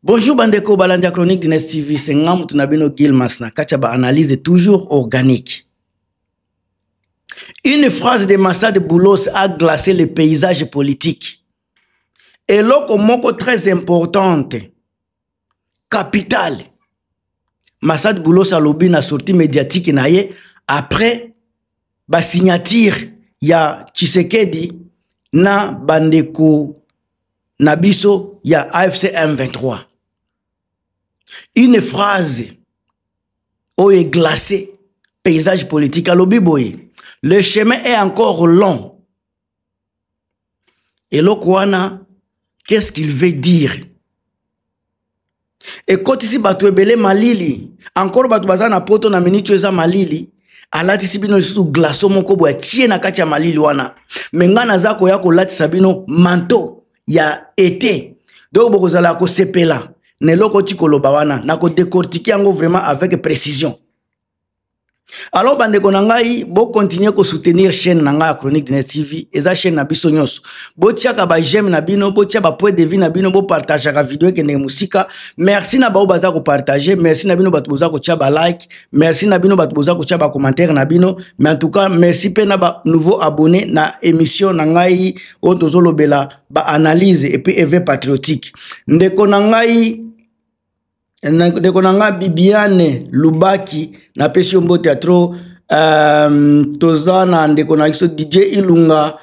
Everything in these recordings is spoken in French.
Bonjour Bandeko Balandia Chronique d'Ines TV, c'est Ngam Tunabino Gilmas na Kachaba analyse toujours organique. Une phrase de Massad Boulos a glacé le paysage politique. Et l'autre mot très importante, capital. Massad Boulos a lobby na sortie médiatique naye après ba signature ya Tshisekedi na Bandeko Nabiso ya AFC M23. Une phrase où est glacé paysage politique à l'Obiboye. Le chemin est encore long. Et l'Okwana, qu'est-ce qu'il veut dire? Et quand ici Batouebele Malili, encore Batoubazana Poto na Minichueza Malili, alati sibino sous glaçon mon kobo tie na katia Malili wana. Mengana zako yako lati sabino manto ya été. Donc bokozala ko sepela. Ne loko tikoloba wana na ko décortiquer yango vraiment avec précision. Alors bandeko nangai bo continuer ko soutenir chaîne nanga Chronique d'Ines TV eza chaîne na biso nyonso. Bo tiaka ba j'aime na bino, bo tia ba point de vue na bino, bo partager ka vidéo ke ne musika. Merci na ba baza ko partager, merci na bino batu boza ko tia ba like, merci na bino batu boza ko tia ba commentaire na bino. Mais en tout cas, merci pe na ba nouveau abonné na émission nangai otozolo bela ba analyse et puis éveil patriotique. Ndeko nangai ndeko nanga Bibiane Lubaki na pesi mbo teatro tozana ndeko na kiso DJ Ilunga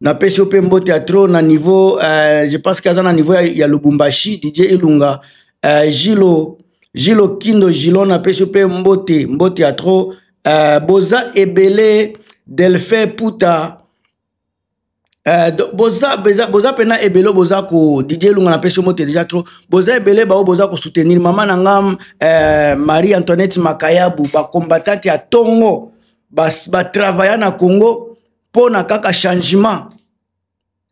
na pesi mbo teatro na niveau je pense que na niveau ya Lubumbashi DJ Ilunga Gilo Kindo Gilo na pesi mbo teatro Boza Ebele Delphin Puta boza pena ebelo boza ko DJ Lunga na pesi mote déjà trop boza ebele ba boza ko soutenir maman nangam Marie Antoinette Makayabu ba combattante ya Tongo ba travailler na Congo pona kaka changement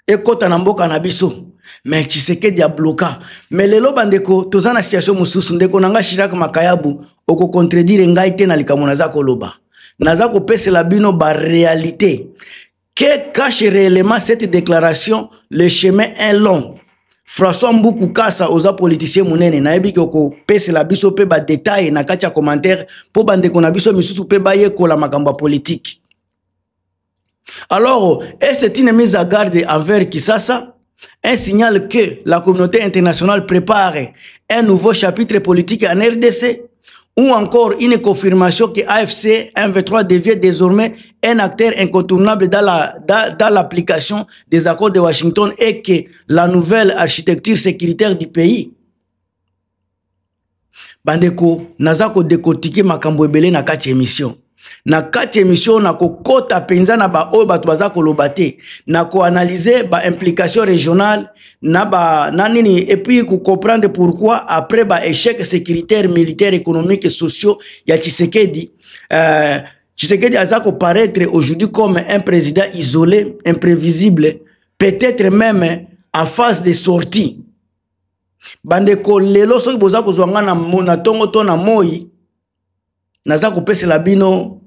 ekota na mboka na biso mais Tshisekedi a bloqué mais lelo bandeko tozana situation mususu ndeko nanga Chirac Makayabu oko contredire ngai te na likamona za koloba naza ko pese la bino ba réalité. Que cache réellement cette déclaration? Le chemin est long. François Mboukou Kassa aux politiciens mounene na ebi ko pese la biso pe ba détail na katia commentaire po bande ko na biso misusu pe ba ye ko la makamba politique. Alors, c'est une mise à garde envers Kisasa, un signal que la communauté internationale prépare un nouveau chapitre politique en RDC. Ou encore une confirmation que AFC M23 devient désormais un acteur incontournable dans l'application des accords de Washington et que la nouvelle architecture sécuritaire du pays. Bandeko, nazako décortiquer makambo ebele na kati émission. Na kati émission na ko kota penza na ba o batu bazako lobate na ko analyser ba implication régionale na ba nanini et puis ko comprendre pourquoi après ba échec sécuritaire militaire économique et sociaux ya Tshisekedi Tshisekedi azako paraître aujourd'hui comme un président isolé, imprévisible, peut-être même en phase de sortie. Bandeko lelo so bozako zwanga na tongo to na moi nazako pese la bino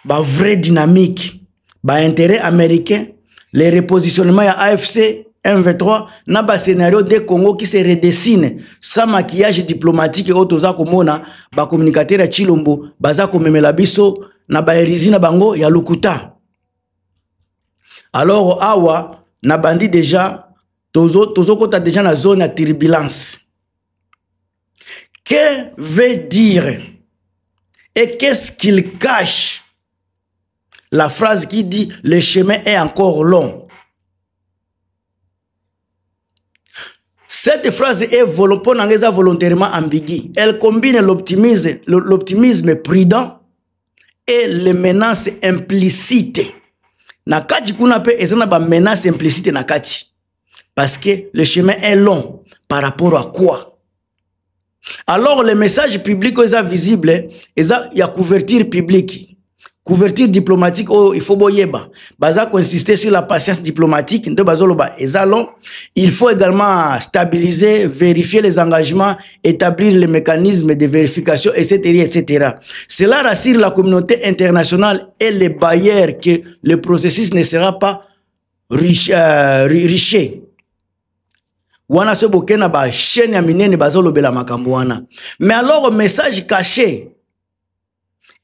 ba vraie dynamique, ba intérêt américain, les repositionnements ya AFC M23 na ba scénario de Congo qui se redessine sans maquillage diplomatique et autres komona ba communicateur ya Chilombo baza ko memela biso na ba erizina bango ya Lukuta. Alors awa na bandi déjà tozo kota déjà na zone ya turbulence. Que veut dire et qu'est-ce qu'il cache la phrase qui dit le chemin est encore long? Cette phrase est volontairement ambiguë. Elle combine l'optimisme prudent et les menaces implicites. Nakati kuna pe ezana ba menace implicite nakati. Parce que le chemin est long. Par rapport à quoi? Alors, les messages publics sont visibles, il y a couverture publique, couverture diplomatique, il faut boyeba. Baza insister sur la patience diplomatique, il faut également stabiliser, vérifier les engagements, établir les mécanismes de vérification, etc., etc. Cela rassure la communauté internationale et les bailleurs que le processus ne sera pas riche. wana se bokena ba chaîne ya minene bazolobela makambo wana. Mais alors message caché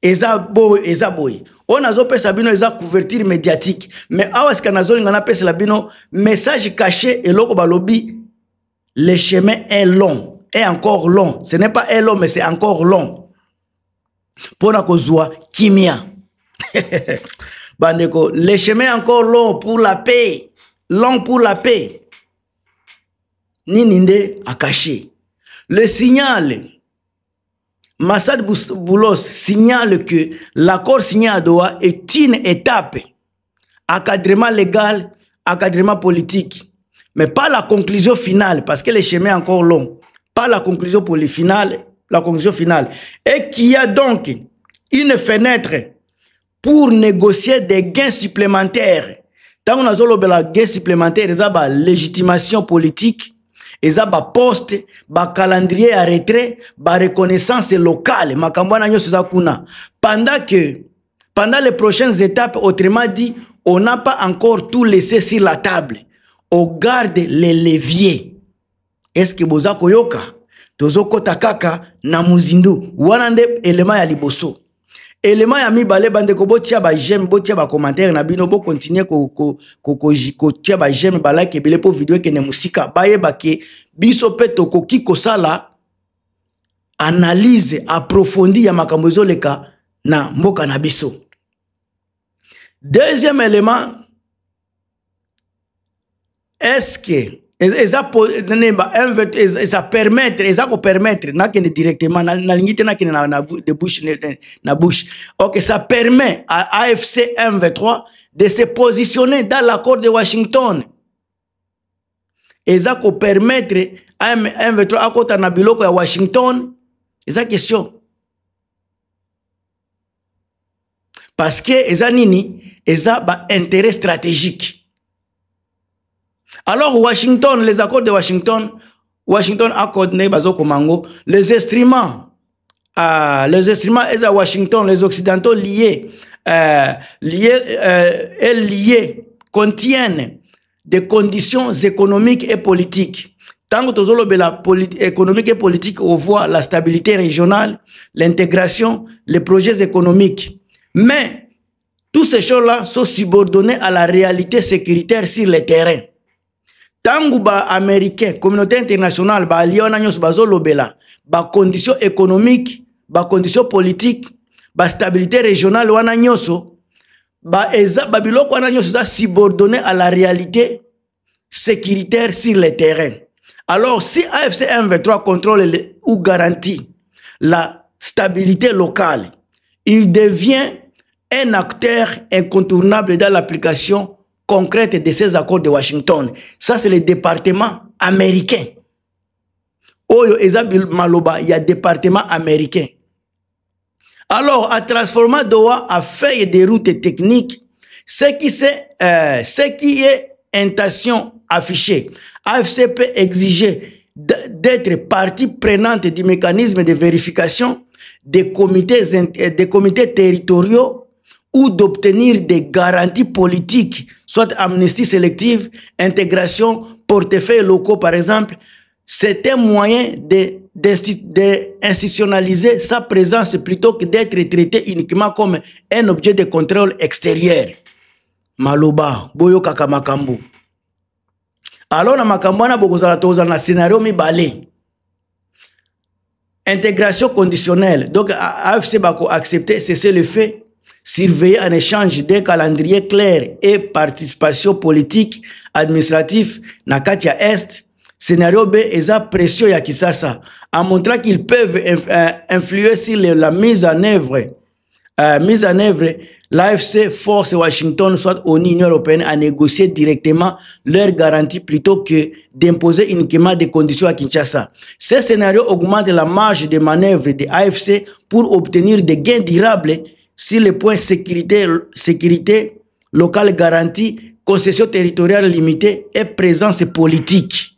eza boy on azopesa bino eza couverture médiatique, mais awa sika nazolinga na pesa la bino message caché eloko balobi le chemin est long, est encore long. Ce n'est pas est long mais c'est encore long pona kozwa kimia. Bandeko, le chemin est encore long pour la paix, long pour la paix. Nininde a caché le signal. Massad Boulos signale que l'accord signé à Doha est une étape, encadrement légal, encadrement politique, mais pas la conclusion finale, parce que le chemin est encore long, pas la conclusion finale, la conclusion finale, et qu'il y a donc une fenêtre pour négocier des gains supplémentaires. Tant qu'on a des gains supplémentaires, il y a une légitimation politique, il y a un poste, un calendrier à retrait, une reconnaissance locale. Pendant les prochaines étapes, autrement dit, on n'a pas encore tout laissé sur la table. On garde les leviers. Est-ce que vous avez koyoka? Tozo kota kaka na muzindu. Wanande élément ya liboso. Élément ya mibale bande ko botia ba j'aime, botia ba commentaire na bino bo continuer ko tia ba j'aime ba like ebele po vidéo ke ne musika baye ba ke biso pe toko kiko sala analyse approfondie ya makambo ezoleka na mboka na biso. Deuxième élément, est-ce que ça permettre directement na bouche. OK, ça permet à AFC M23 de se positionner dans l'accord de Washington. Et ça permettre à M23 à côté na biloko ya Washington, c'est ça question. Parce que eza nini, eza ba intérêt stratégique. Alors Washington, les accords de Washington accorde bazoko mango, les instruments à Washington, les occidentaux liés contiennent des conditions économiques et politiques. Tant que tozolo bela économique et politique, on voit la stabilité régionale, l'intégration, les projets économiques. Mais tous ces choses-là sont subordonnés à la réalité sécuritaire sur le terrain. Tangu ba américain, communauté internationale, ba aliona nyos bazolo bela, ba conditions économiques, ba conditions politiques, ba stabilité régionale wana nyoso, ba biloko wana nyoso za subordonné à la réalité sécuritaire sur le terrain. Alors si AFC M23 contrôle ou garantit la stabilité locale, il devient un acteur incontournable dans l'application concrète de ces accords de Washington. Ça, c'est le département américain. Oyo Ezabil Maloba, il y a département américain. Alors, à transformer Doha à feuille de route technique, ce qui est intention affichée, AFC peut exiger d'être partie prenante du mécanisme de vérification des comités territoriaux ou d'obtenir des garanties politiques, soit amnistie sélective, intégration, portefeuille locaux par exemple. C'est un moyen d'institutionnaliser sa présence plutôt que d'être traité uniquement comme un objet de contrôle extérieur. Maloba, boyo kaka makambo. Alors na makambo na bokozala toza na scénario mibale. Intégration conditionnelle. Donc AFC bako accepter, c'est le fait. Surveiller en échange d'un calendrier clair et participation politique, administrative, na Katia Est, scénario B, eza pression ya Kisasa, en montrant qu'ils peuvent influer sur la mise en œuvre. L'AFC force Washington, soit l'Union européenne, à négocier directement leurs garanties plutôt que d'imposer uniquement des conditions à Kinshasa. Ce scénario augmente la marge de manœuvre de l'AFC pour obtenir des gains durables sur les points sécurité locale garantie, concession territoriale limitée et présence politique.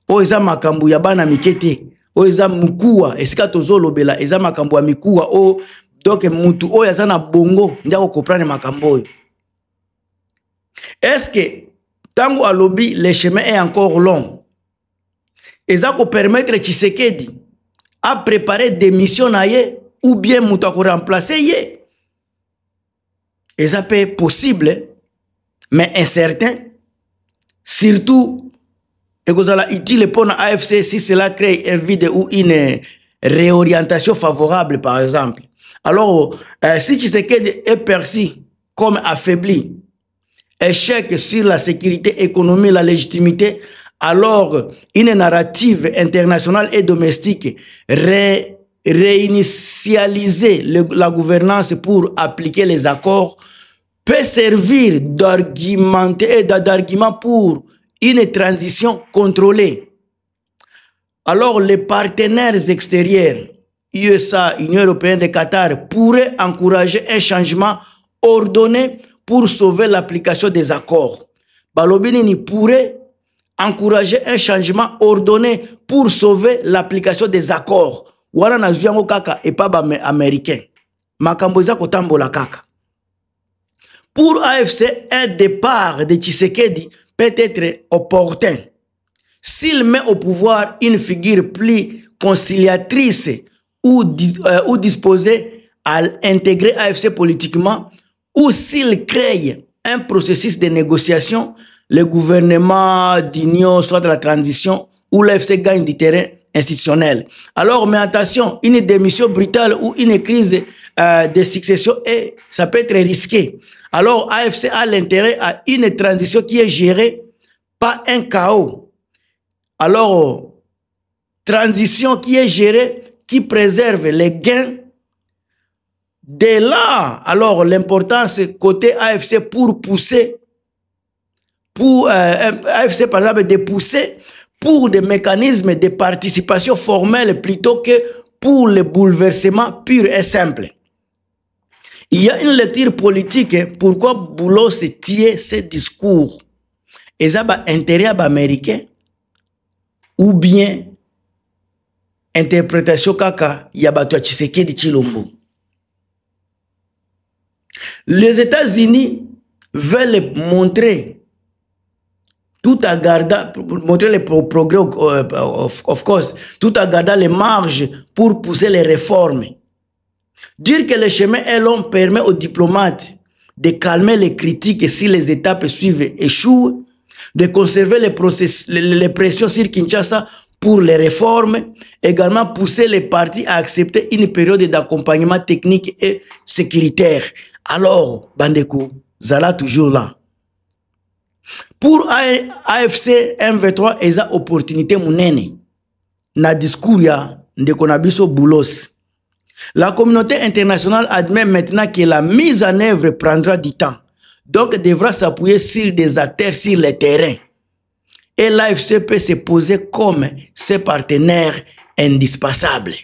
Oeza makambu ya bana mikete, oeza mukua, esika tozolo bela, eza makambu ya mikua, o donc mutu oya zana bongo, ndiako comprendre makambo. Est-ce que tango alobi le chemin est encore long? Et ça peut permettre Tshisekedi à préparer des missions ou bien Moutako remplacer. Et ça peut être possible, mais incertain. Surtout, et que ça utile pour l'AFC si cela crée un vide ou une réorientation favorable, par exemple. Alors, si Tshisekedi est perçu comme affaibli, échec sur la sécurité économique, la légitimité, alors une narrative internationale et domestique réinitialiser la gouvernance pour appliquer les accords peut servir d'argument pour une transition contrôlée. Alors les partenaires extérieurs, USA, Union européenne et Qatar, pourraient encourager un changement ordonné pour sauver l'application des accords. Balobini pourrait encourager un changement ordonné pour sauver l'application des accords. Wana na zuyango kaka et pas américain. Makamboza kotambola kaka. Pour AFC, un départ de Tshisekedi peut être opportun. S'il met au pouvoir une figure plus conciliatrice ou disposée à intégrer AFC politiquement, ou s'il crée un processus de négociation, le gouvernement d'union, soit de la transition, où l'AFC gagne du terrain institutionnel. Alors, mais attention, une démission brutale ou une crise de succession, ça peut être risqué. Alors, AFC a l'intérêt à une transition qui est gérée, pas un chaos. Alors, transition qui est gérée, qui préserve les gains. De là, alors, l'importance côté AFC pour pousser, AFC par exemple, de pousser pour des mécanismes de participation formelle plutôt que pour le bouleversement pur et simple. Il y a une lecture politique pourquoi Boulos tient ce discours. Et ça va intérêt américain ou bien interprétation kaka yabato Tshisekedi Tshilombo. Les États-Unis veulent montrer tout en gardant, montrer les progrès, of course, tout en gardant les marges pour pousser les réformes. Dire que le chemin est long permet aux diplomates de calmer les critiques si les étapes suivent échouent, de conserver les pressions sur Kinshasa pour les réformes, également pousser les partis à accepter une période d'accompagnement technique et sécuritaire. Alors, Bandeko, Zala toujours là. Pour AFC M23, il y a opportunité mounene. Na discours ya Ndekonabiso Boulos. La communauté internationale admet maintenant que la mise en œuvre prendra du temps. Donc, devra s'appuyer sur des acteurs sur le terrain. Et l'AFC peut se poser comme ses partenaires indispensables.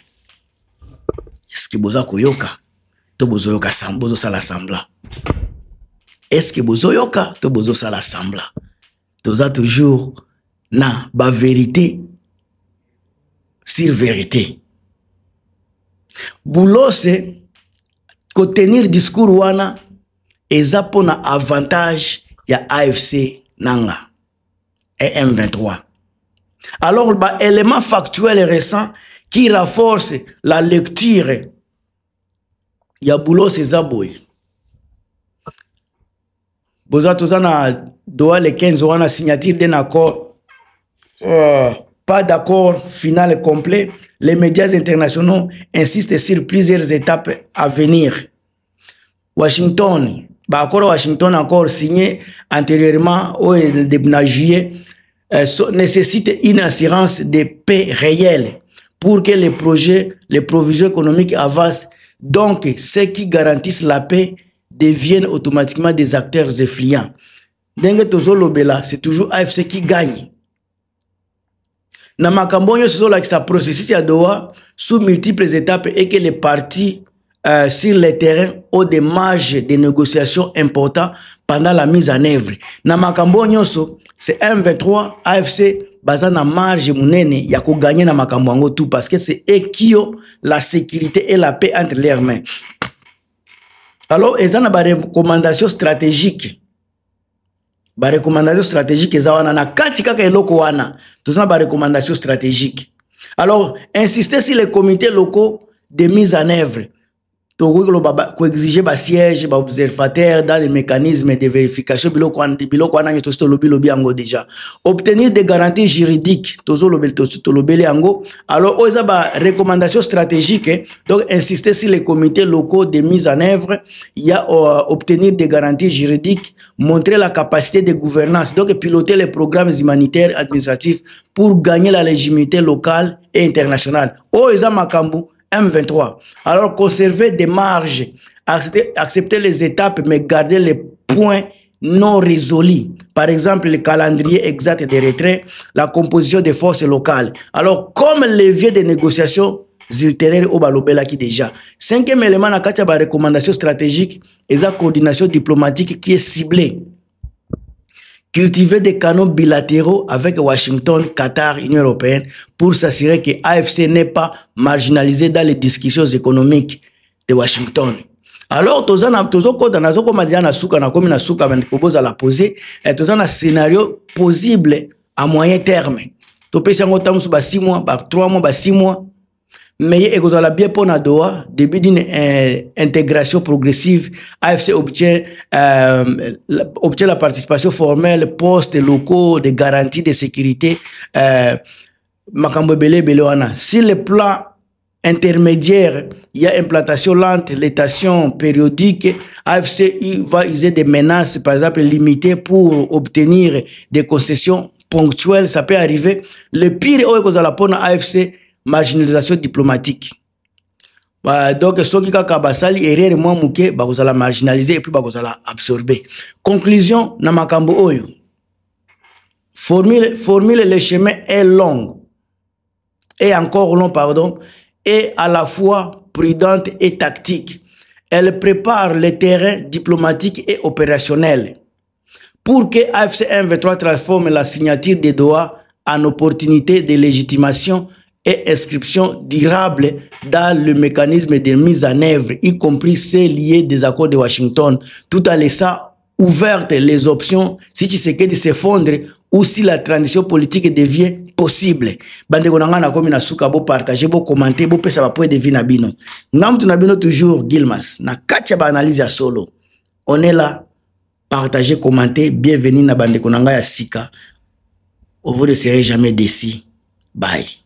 Est-ce que Boza Koyoka? To Bozo Yoka Bozo Sala Sambla. Est-ce que Bozo Yoka? To Bozo Sala Sambla. Toza toujours na ba vérité sur vérité. Boulos ko tenir discours wana eza pona avantage ya AFC nanga et M23. Alors ba élément factuel récent qui renforce la lecture ya Boulos eza boy. Boza toza na Doha le 15 wana signature d'un accord, pas d'accord final et complet. Les médias internationaux insistent sur plusieurs étapes à venir. Washington, accord Washington encore signé antérieurement au juillet, nécessite une assurance de paix réelle pour que les projets, les provisions économiques avancent. Donc, ceux qui garantissent la paix deviennent automatiquement des acteurs influents. Dengue tozo lobela, c'est toujours AFC qui gagne. Na makambonyo sozo la processus ya Doha sous multiples étapes et que les partis sur le terrain ont des marges de négociation importantes pendant la mise en œuvre. Na makambonyo so, c'est M23 AFC baza na marge munene ya ko gagner na makambongo tout parce que c'est eux qui ont la sécurité et la paix entre leurs mains. Alors, ils ont des recommandations stratégiques. ba recommandation stratégique eza wana na kati kaka eloko wana tozana ba recommandation stratégique. Alors insister sur les comités locaux de mise en œuvre. Ko exiger ba siège ba observateur dans les mécanismes de vérification biloko wana to lobi yango déjà. Obtenir des garanties juridiques to lobeli yango. Alors oza ba recommandation stratégique, donc insister sur les comités locaux de mise en œuvre, il y a obtenir des garanties juridiques, montrer la capacité de gouvernance, donc piloter les programmes humanitaires administratifs pour gagner la légitimité locale et internationale. Oza makambu M23. Alors, conserver des marges, accepter les étapes, mais garder les points non résolus. Par exemple, le calendrier exact des retraits, la composition des forces locales. Alors, comme levier de négociations ultérieures au Balobela qui déjà. Cinquième élément, la recommandation stratégique et la coordination diplomatique qui est ciblée. Cultiver des canaux bilatéraux avec Washington, Qatar, Union européenne pour s'assurer que AFC n'est pas marginalisé dans les discussions économiques de Washington. Alors, tous les scénario possible à moyen terme. Tu peux 6 mois, 3 mois, 6 mois. Mais il y a bien pour Doha, début d'une intégration progressive, AFC obtient la participation formelle, postes locaux, des garanties de sécurité. Si le plan intermédiaire, il y a implantation lente, létation périodique, AFC va user des menaces, par exemple, limitées pour obtenir des concessions ponctuelles. Ça peut arriver. Le pire, pour AFC, marginalisation diplomatique. Donc, ce qui est kabasali, erreur moi mouké, vous allez marginaliser et puis vous allez absorber. Conclusion, na makambo oyo. Formule le chemin est long. Et encore long, pardon. Et à la fois prudente et tactique. Elle prépare le terrain diplomatique et opérationnel. Pour que AFC M23 transforme la signature de Doha en opportunité de légitimation et inscription durable dans le mécanisme de mise en œuvre, y compris ceux liés des accords de Washington, tout en laissant ouvertes les options si Tshisekedi s'effondre ou si la transition politique devient possible. Bande konanga komi na suka bo partager, bo commenter, bo pesa ba point de vue na bino. Ngamtu na bino toujours Gilmas na katia ba analyse ya solo. On est là, partager, commenter, bienvenue na bande konanga ya sika. Vous ne serez jamais déçus. Bye.